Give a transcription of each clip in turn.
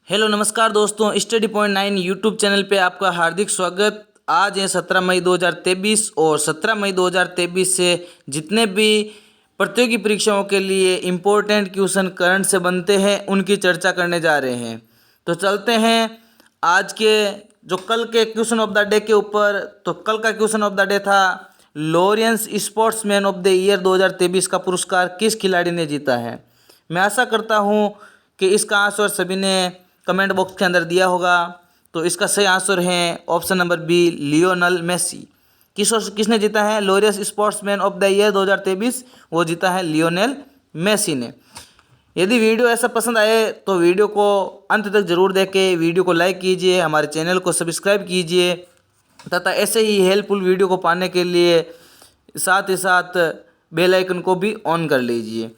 Hello नमस्कार दोस्तों, study point 9 YouTube channel पे आपका हार्दिक स्वागत। आज है 17 मई 2023 और 17 मई 2023 से जितने भी प्रतियोगी परीक्षाओं के लिए इम्पोर्टेंट क्वेश्चन करंट से बनते हैं उनकी चर्चा करने जा रहे हैं। तो चलते हैं आज के जो कल के क्वेश्चन ऑफ द डे के ऊपर। तो कल का क्वेश्चन ऑफ द डे था Lawrence sportsman of the year 2023 का पुरस्कार किस खिलाड़ी ने जीता है। मैं आशा करता हूँ कि इसका आंसर सभी ने कमेंट बॉक्स के अंदर दिया होगा। तो इसका सही आंसर है option number B, Lionel Messi. किसने जीता है Laureus sportsman of the year 2023? वो जीता है लियोनेल मेसी ने। यदि वीडियो ऐसा पसंद आए तो वीडियो को अंत तक जरूर देखें, वीडियो को लाइक कीजिए, हमारे चैनल को सब्सक्राइब कीजिए तथा ऐसे ही हेल्पफुल वीडियो को पाने के लिए साथ ही साथ बेल आइकन को भी ऑन कर लीजिए।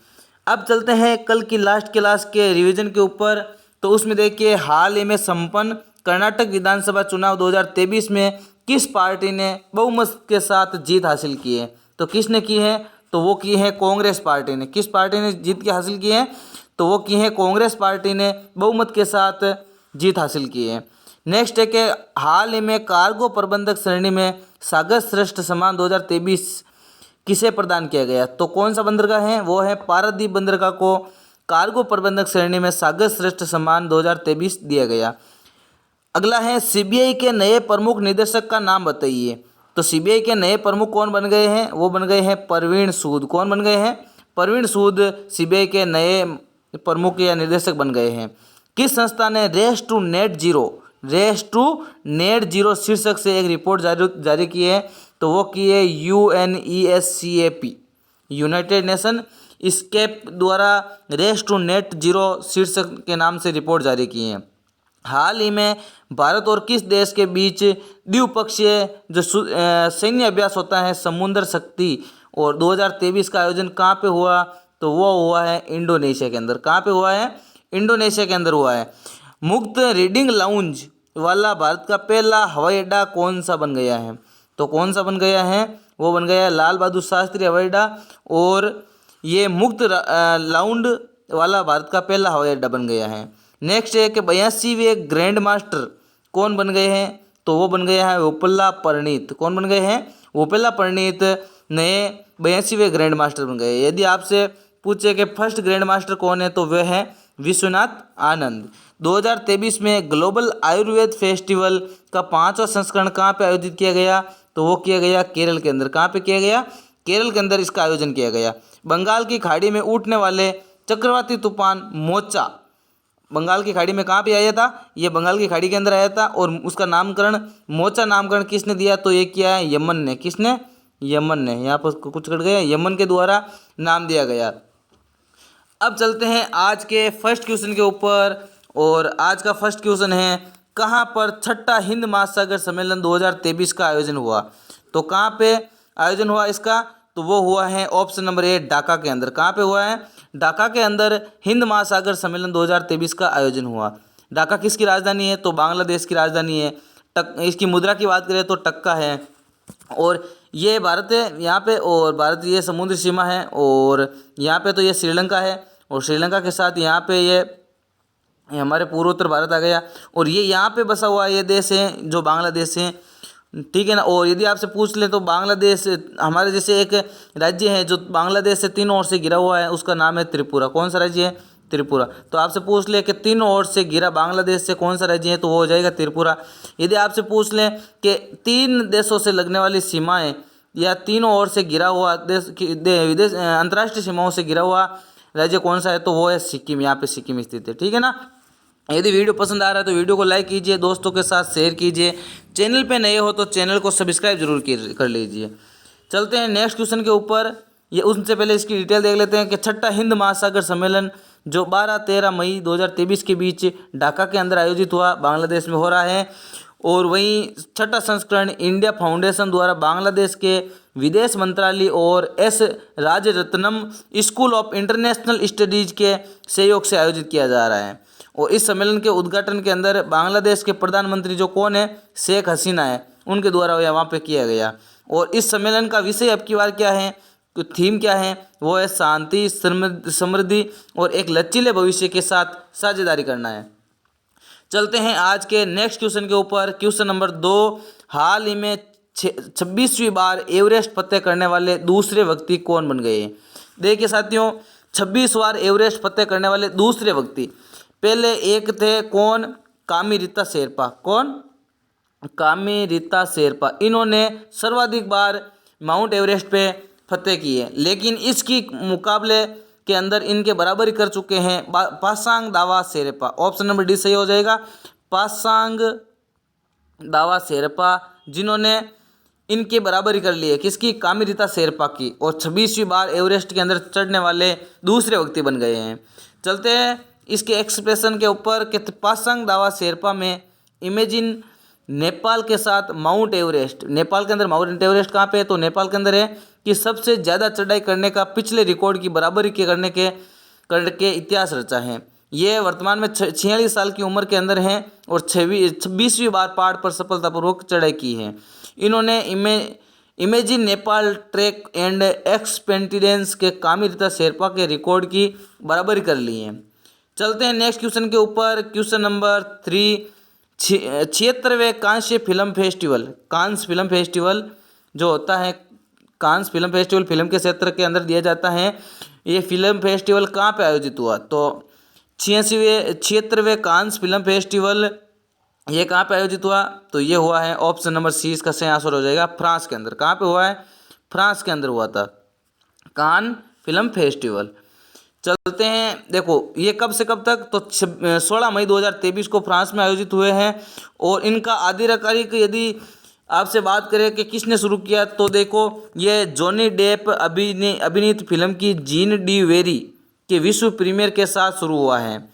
अब चलते हैं कल की लास्ट क्लास के रिवीजन के ऊपर। तो उसमें देखिए, हाल ही में संपन्न कर्नाटक विधानसभा चुनाव 2023 में किस पार्टी ने बहुमत के साथ जीत हासिल की है। तो किसने की है? तो वो की है कांग्रेस पार्टी ने। किस पार्टी ने जीत के हासिल की है? तो वो की है कांग्रेस पार्टी ने बहुमत के साथ जीत हासिल की है। नेक्स्ट है कि हाल ही में कार्गो प्रबंधक श्रेणी में सागर श्रेष्ठ सम्मान 2023 किसे प्रदान किया गया। तो कौन सा बंदरगाह है? वो है पारादीप बंदरगाह को कार्गो प्रबंधक श्रेणी में सागर श्रेष्ठ सम्मान 2023 दिया गया। अगला है सीबीआई के नए प्रमुख निदेशक का नाम बताइए। तो सीबीआई के नए प्रमुख कौन बन गए हैं? वो बन गए हैं प्रवीण सूद। कौन बन गए हैं? प्रवीण सूद सीबीआई के नए प्रमुख या निदेशक बन गए हैं। किस संस्था ने रेस टू नेट जीरो शीर्षक से एक रिपोर्ट जारी की है? तो वो की है UNESCAP, यूनाइटेड नेशन स्केप द्वारा रेस टू नेट जीरो शीर्षक के नाम से रिपोर्ट जारी की है। हाल ही में भारत और किस देश के बीच द्विपक्षीय जो सैन्य अभ्यास होता है समुद्र शक्ति और 2023 का आयोजन कहाँ पे हुआ? तो वो हुआ है इंडोनेशिया के अंदर। कहाँ पे हुआ है? इंडोनेशिया के अंदर हुआ है। मुक्त रीडिंग लाउंज वाला भारत का पहला हवाई अड्डा कौन सा बन गया है? तो कौन सा बन गया है? वो बन गया है लाल बहादुर शास्त्री हवाई अड्डा। और ये मुक्त लाउंड वाला भारत का पहला हवाई अड्डा बन गया है। नेक्स्ट है कि 82वें ग्रैंड मास्टर कौन बन गए हैं? तो वो बन गया है वोपल्ला परिणीत। कौन बन गए हैं? वोपल्ला परिणीत नए 82वें ग्रैंड मास्टर बन गए। यदि आपसे पूछे कि फर्स्ट ग्रैंड मास्टर कौन है तो वह है विश्वनाथ आनंद। 2023 में ग्लोबल आयुर्वेद फेस्टिवल का 5वां संस्करण कहाँ पे आयोजित किया गया? तो वो किया गया केरल के अंदर। कहाँ पे किया गया? केरल के अंदर इसका आयोजन किया गया। बंगाल की खाड़ी में उठने वाले चक्रवाती तूफान मोचा बंगाल की खाड़ी में कहाँ पे आया था? ये बंगाल की खाड़ी के अंदर आया था और उसका नामकरण मोचा नामकरण किसने दिया? तो ये किया है यमन ने। किसने? यमन ने। यहाँ पर कुछ कट गया, यमन के द्वारा नाम दिया गया। अब चलते हैं आज के फर्स्ट क्वेश्चन के ऊपर। और आज का फर्स्ट क्वेश्चन है, कहाँ पर छठा हिंद महासागर सम्मेलन 2023 का आयोजन हुआ? तो कहाँ पे आयोजन हुआ इसका? तो वो हुआ है ऑप्शन नंबर ए, ढाका के अंदर। कहाँ पे हुआ है? ढाका के अंदर हिंद महासागर सम्मेलन 2023 का आयोजन हुआ। ढाका किसकी राजधानी है? तो बांग्लादेश की राजधानी है। इसकी मुद्रा की बात करें तो टक्का है। और ये भारत है यहाँ पे, और भारत ये समुद्री सीमा है। और यहाँ पे तो ये श्रीलंका है, और श्रीलंका के साथ यहाँ पे ये हमारे पूर्वोत्तर भारत आ गया। और ये यहाँ पे बसा हुआ ये देश है जो बांग्लादेश है, ठीक है ना। और यदि आपसे पूछ ले तो बांग्लादेश हमारे जैसे एक राज्य है जो बांग्लादेश से तीनों ओर से घिरा हुआ है, उसका नाम है त्रिपुरा। कौन सा राज्य है? त्रिपुरा। तो आपसे पूछ ले कि तीनों ओर से घिरा बांग्लादेश से कौन सा राज्य है, तो वो हो जाएगा त्रिपुरा। यदि आपसे पूछ लें कि 3 देशों से लगने वाली सीमाएं या तीनों ओर से घिरा हुआ देश विदेश अंतर्राष्ट्रीय सीमाओं से घिरा हुआ राज्य कौन सा है, तो वो है सिक्किम। यहाँ पे सिक्किम स्थित है, ठीक है ना। यदि वीडियो पसंद आ रहा है तो वीडियो को लाइक कीजिए, दोस्तों के साथ शेयर कीजिए। चैनल पे नए हो तो चैनल को सब्सक्राइब जरूर कर लीजिए। चलते हैं नेक्स्ट क्वेश्चन के ऊपर। ये उससे पहले इसकी डिटेल देख लेते हैं कि छठा हिंद महासागर सम्मेलन जो 12-13 मई 2023 के बीच ढाका के अंदर आयोजित हुआ, बांग्लादेश में हो रहा है। और वहीं छठा संस्करण इंडिया फाउंडेशन द्वारा बांग्लादेश के विदेश मंत्रालय और S Rajaratnam school of international studies के सहयोग से आयोजित किया जा रहा है। और इस सम्मेलन के उद्घाटन के अंदर बांग्लादेश के प्रधानमंत्री जो कौन है? शेख हसीना है, उनके द्वारा वहाँ पे किया गया। और इस सम्मेलन का विषय अब की बार क्या है, थीम क्या है? वो है शांति, समृद्धि और एक लचीले भविष्य के साथ साझेदारी करना है। चलते हैं आज के नेक्स्ट क्वेश्चन के ऊपर। क्वेश्चन नंबर 2, हाल ही में 26वीं बार एवरेस्ट फतेह करने वाले दूसरे व्यक्ति कौन बन गए? देखिए साथियों, 26 बार एवरेस्ट फतेह करने वाले दूसरे व्यक्ति, पहले एक थे कौन? कामी रीता शेरपा। कौन? कामी रीता शेरपा। इन्होंने सर्वाधिक बार माउंट एवरेस्ट पे फतेह की है, लेकिन इसकी मुकाबले के अंदर इनके बराबरी कर चुके हैं पासांग दावा शेरपा। ऑप्शन नंबर डी सही हो जाएगा, पासांग दावा शेरपा, जिन्होंने इनकी बराबरी कर ली है किसकी? कामी रीता शेरपा की, और 26वीं बार एवरेस्ट के अंदर चढ़ने वाले दूसरे व्यक्ति बन गए हैं। चलते हैं इसके एक्सप्रेशन के ऊपर कि पासांग दावा शेरपा में इमेजिन नेपाल के साथ माउंट एवरेस्ट, नेपाल के अंदर माउंट एवरेस्ट कहाँ पे है? तो नेपाल के अंदर है, कि सबसे ज़्यादा चढ़ाई करने का पिछले रिकॉर्ड की बराबरी के करके इतिहास रचा है। ये वर्तमान में 46 साल की उम्र के अंदर हैं और 26वीं बार पहाड़ पर सफलतापूर्वक चढ़ाई की है। इन्होंने इमेजिन नेपाल ट्रैक एंड एक्सपेंटिडेंस के कामी रीता शेरपा के रिकॉर्ड की बराबरी कर ली है। चलते हैं नेक्स्ट क्वेश्चन के ऊपर। क्वेश्चन नंबर 3, 76वें कांस्य film festival, Cannes film festival जो होता है, कांस फिल्म फेस्टिवल फिल्म के क्षेत्र के अंदर दिया जाता है। ये फिल्म फेस्टिवल कहाँ पे आयोजित हुआ? तो 76वें कांस फिल्म फेस्टिवल ये कहाँ पे आयोजित हुआ? तो ये हुआ है ऑप्शन नंबर सी, इसका सही आंसर हो जाएगा फ्रांस के अंदर। कहाँ पे हुआ है? फ्रांस के अंदर हुआ था कान फिल्म फेस्टिवल। चलते हैं, देखो ये कब से कब तक? तो 16 मई 2023 को फ्रांस में आयोजित हुए हैं। और इनका आधिकारिक यदि आपसे बात करें कि किसने शुरू किया, तो देखो ये जॉनी डेप अभिनीत फिल्म की जीन डी वेरी के विश्व प्रीमियर के साथ शुरू हुआ है।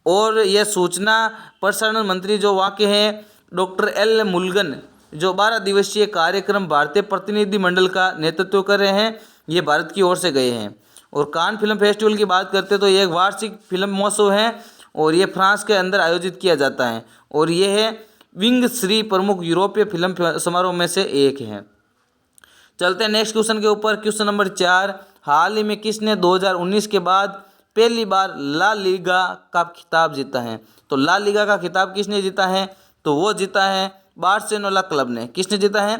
और यह सूचना प्रसारण मंत्री जो वहाँ के हैं डॉक्टर एल मुलगन, जो 12 दिवसीय कार्यक्रम भारतीय प्रतिनिधिमंडल का नेतृत्व कर रहे हैं, ये भारत की ओर से गए हैं। और कान फिल्म फेस्टिवल की बात करते तो ये एक वार्षिक फिल्म महोत्सव है और ये फ्रांस के अंदर आयोजित किया जाता है। और ये है विंग श्री प्रमुख यूरोपीय फिल्म समारोह में से एक है। चलते हैं नेक्स्ट क्वेश्चन के ऊपर। क्वेश्चन नंबर 4, हाल ही में किसने 2019 के बाद पहली बार ला लीगा का खिताब जीता है? तो ला लीगा का खिताब किसने जीता है? तो वो जीता है बार्सिलोना क्लब ने। किसने जीता है?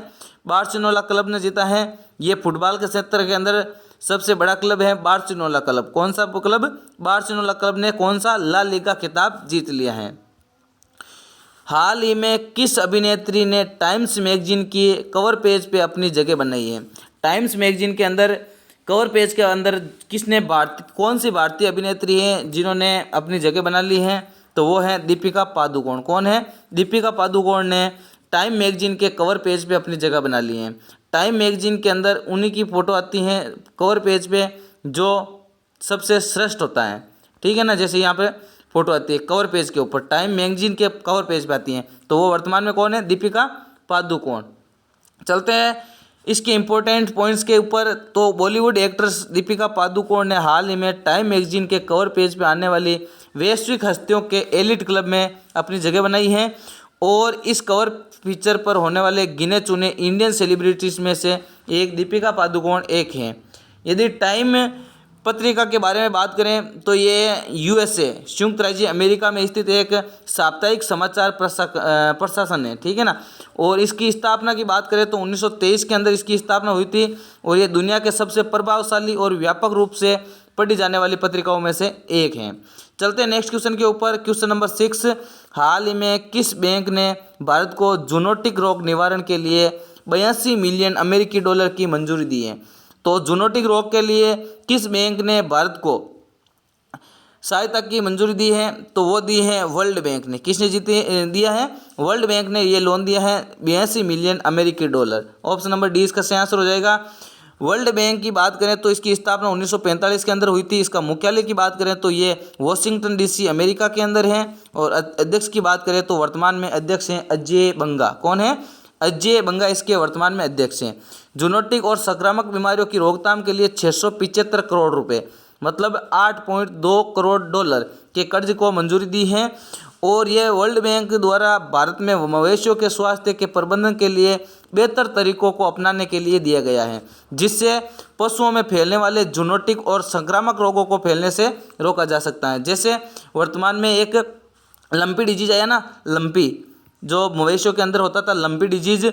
बार्सिलोना क्लब ने जीता है। ये फुटबॉल के क्षेत्र के अंदर सबसे बड़ा क्लब है बार्सिलोना क्लब। कौन सा क्लब? बार्सिलोना क्लब ने कौन सा? ला लीगा खिताब जीत लिया है। हाल ही में किस अभिनेत्री ने टाइम्स मैगजीन की कवर पेज पे अपनी जगह बनाई है? टाइम्स मैगजीन के अंदर कवर पेज के अंदर किसने कौन सी भारतीय अभिनेत्री है जिन्होंने अपनी जगह बना ली है? तो वो है दीपिका पादुकोण। कौन है? दीपिका पादुकोण ने टाइम मैगजीन के कवर पेज पे अपनी जगह बना ली है। टाइम मैगजीन के अंदर उन्हीं की फ़ोटो आती हैं कवर पेज पे जो सबसे श्रेष्ठ होता है, ठीक है ना। जैसे यहाँ पे फ़ोटो आती है कवर पेज के ऊपर, टाइम मैगजीन के कवर पेज पे आती हैं, तो वो वर्तमान में कौन है? दीपिका पादुकोण। चलते हैं इसके इम्पोर्टेंट पॉइंट्स के ऊपर। तो बॉलीवुड एक्ट्रेस दीपिका पादुकोण ने हाल ही में टाइम मैगजीन के कवर पेज पे आने वाली वैश्विक हस्तियों के एलिट क्लब में अपनी जगह बनाई है। और इस कवर फीचर पर होने वाले गिने चुने इंडियन सेलिब्रिटीज़ में से एक दीपिका पादुकोण एक हैं। यदि टाइम पत्रिका के बारे में बात करें तो ये यूएसए संयुक्त राज्य अमेरिका में स्थित एक साप्ताहिक समाचार प्रशासन है, ठीक है ना। और इसकी स्थापना की बात करें तो 1923 के अंदर इसकी स्थापना हुई थी और ये दुनिया के सबसे प्रभावशाली और व्यापक रूप से पढ़ी जाने वाली पत्रिकाओं में से एक हैं। चलते हैं नेक्स्ट क्वेश्चन के ऊपर। क्वेश्चन नंबर 6, हाल ही में किस बैंक ने भारत को जूनोटिक रोग निवारण के लिए 82 मिलियन अमेरिकी डॉलर की मंजूरी दी है? तो जूनोटिक रोग के लिए किस बैंक ने भारत को सहायता की मंजूरी दी है? तो वो दी है वर्ल्ड बैंक ने। किसने दिया है? वर्ल्ड बैंक ने ये लोन दिया है 82 मिलियन अमेरिकी डॉलर। ऑप्शन नंबर डी इसका सही आंसर हो जाएगा। वर्ल्ड बैंक की बात करें तो इसकी स्थापना 1945 के अंदर हुई थी। इसका मुख्यालय की बात करें तो ये वॉशिंगटन डीसी अमेरिका के अंदर है। और अध्यक्ष की बात करें तो वर्तमान में अध्यक्ष हैं अजय बंगा। कौन है? अजय बंगा इसके वर्तमान में अध्यक्ष हैं। जूनोटिक और संक्रामक बीमारियों की रोकथाम के लिए 675 करोड़ रुपए मतलब 8.2 करोड़ डॉलर के कर्ज को मंजूरी दी है। और यह वर्ल्ड बैंक द्वारा भारत में मवेशियों के स्वास्थ्य के प्रबंधन के लिए बेहतर तरीकों को अपनाने के लिए दिया गया है, जिससे पशुओं में फैलने वाले जूनोटिक और संक्रामक रोगों को फैलने से रोका जा सकता है। जैसे वर्तमान में एक लंपी डिजीज आया ना, लंपी जो मवेशियों के अंदर होता था, लंपी डिजीज,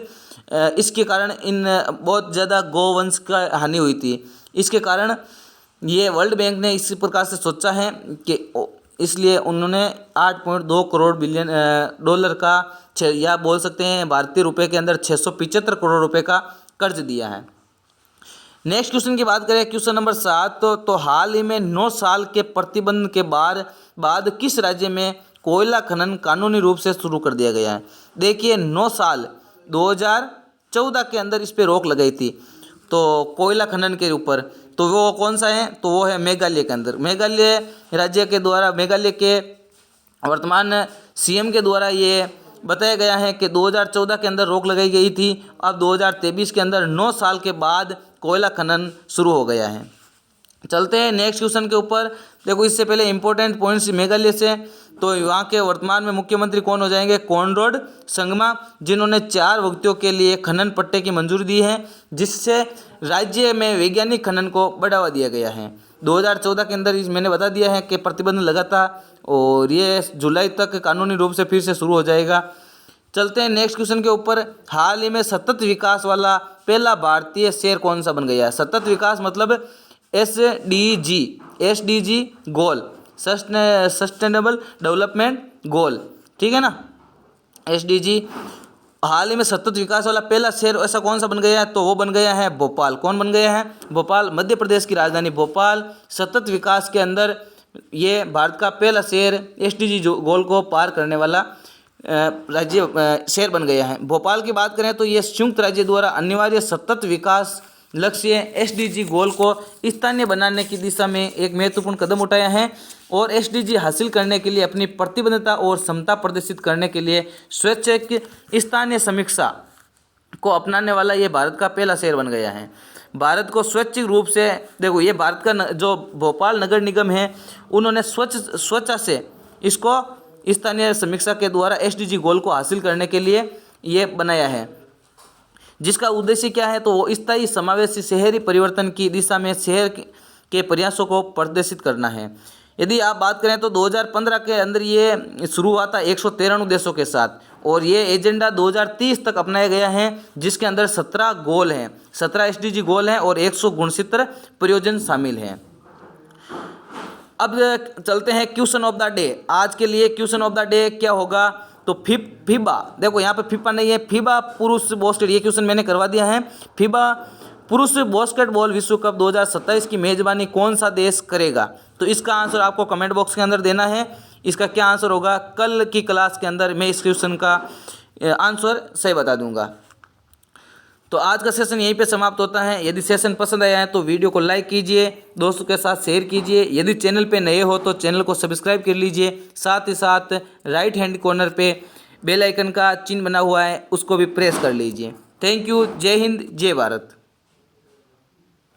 इसके कारण इन बहुत ज़्यादा गोवंश का हानि हुई थी। इसके कारण ये वर्ल्ड बैंक ने इस प्रकार से सोचा है कि इसलिए उन्होंने 8.2 करोड़ बिलियन डॉलर का या बोल सकते हैं भारतीय रुपए के अंदर 675 करोड़ रुपए का कर्ज दिया है। नेक्स्ट क्वेश्चन की बात करें, क्वेश्चन नंबर 7, तो हाल ही में 9 साल के प्रतिबंध के बाद किस राज्य में कोयला खनन कानूनी रूप से शुरू कर दिया गया है। देखिए 9 साल 2014 के अंदर इस पर रोक लगाई थी तो कोयला खनन के ऊपर, तो वो कौन सा है, तो वो है मेघालय के अंदर। मेघालय राज्य के द्वारा, मेघालय के वर्तमान सीएम के द्वारा ये बताया गया है कि 2014 के अंदर रोक लगाई गई थी। अब 2023 के अंदर 9 साल के बाद कोयला खनन शुरू हो गया है। चलते हैं नेक्स्ट क्वेश्चन के ऊपर। देखो इससे पहले इंपॉर्टेंट पॉइंट्स मेघालय से, तो वहाँ के वर्तमान में मुख्यमंत्री कौन हो जाएंगे, कॉनराड संगमा, जिन्होंने 4 व्यक्तियों के लिए खनन पट्टे की मंजूरी दी है, जिससे राज्य में वैज्ञानिक खनन को बढ़ावा दिया गया है। 2014 के अंदर मैंने बता दिया है कि प्रतिबंध लगा था और ये जुलाई तक कानूनी रूप से फिर से शुरू हो जाएगा। चलते हैं नेक्स्ट क्वेश्चन के ऊपर। हाल ही में सतत विकास वाला पहला भारतीय शहर कौन सा बन गया है। सतत विकास मतलब SDG गोल, सस्टेनेबल डेवलपमेंट गोल, ठीक है ना, SDG। हाल ही में सतत विकास वाला पहला शहर ऐसा कौन सा बन गया है, तो वो बन गया है भोपाल। कौन बन गया है, भोपाल, मध्य प्रदेश की राजधानी भोपाल सतत विकास के अंदर ये भारत का पहला शहर SDG गोल को पार करने वाला राज्य शहर बन गया है। भोपाल की बात करें तो ये संयुक्त राज्य द्वारा अनिवार्य सतत विकास लक्ष्य SDG गोल को स्थानीय बनाने की दिशा में एक महत्वपूर्ण कदम उठाया है और SDG हासिल करने के लिए अपनी प्रतिबद्धता और क्षमता प्रदर्शित करने के लिए स्वैच्छिक स्थानीय समीक्षा को अपनाने वाला ये भारत का पहला शहर बन गया है। भारत को स्वैच्छिक रूप से, देखो ये भारत का जो भोपाल नगर निगम है उन्होंने स्वच्छता से इसको स्थानीय समीक्षा के द्वारा SDG गोल को हासिल करने के लिए ये बनाया है, जिसका उद्देश्य क्या है, तो वो स्थायी समावेशी शहरी परिवर्तन की दिशा में शहर के प्रयासों को प्रदर्शित करना है। यदि आप बात करें तो 2015 के अंदर ये शुरू हुआ था 193 देशों के साथ और ये एजेंडा 2030 तक अपनाया गया है, जिसके अंदर 17 गोल हैं, 17 SDG गोल हैं और 169 परियोजना शामिल हैं। अब चलते हैं क्वेश्चन ऑफ द डे। आज के लिए क्वेश्चन ऑफ द डे क्या होगा, तो फीबा, देखो यहाँ पे फीफा नहीं है, फीबा पुरुष बास्केट, ये क्वेश्चन मैंने करवा दिया है। फीबा पुरुष बास्केटबॉल विश्व कप 2027 की मेजबानी कौन सा देश करेगा, तो इसका आंसर आपको कमेंट बॉक्स के अंदर देना है। इसका क्या आंसर होगा, कल की क्लास के अंदर मैं इस क्वेश्चन का आंसर सही बता दूंगा। तो आज का सेशन यहीं पे समाप्त होता है। यदि सेशन पसंद आया है तो वीडियो को लाइक कीजिए, दोस्तों के साथ शेयर कीजिए। यदि चैनल पे नए हो तो चैनल को सब्सक्राइब कर लीजिए, साथ ही साथ राइट हैंड कॉर्नर पे बेल आइकन का चिन्ह बना हुआ है उसको भी प्रेस कर लीजिए। Thank you. जय हिंद, जय भारत।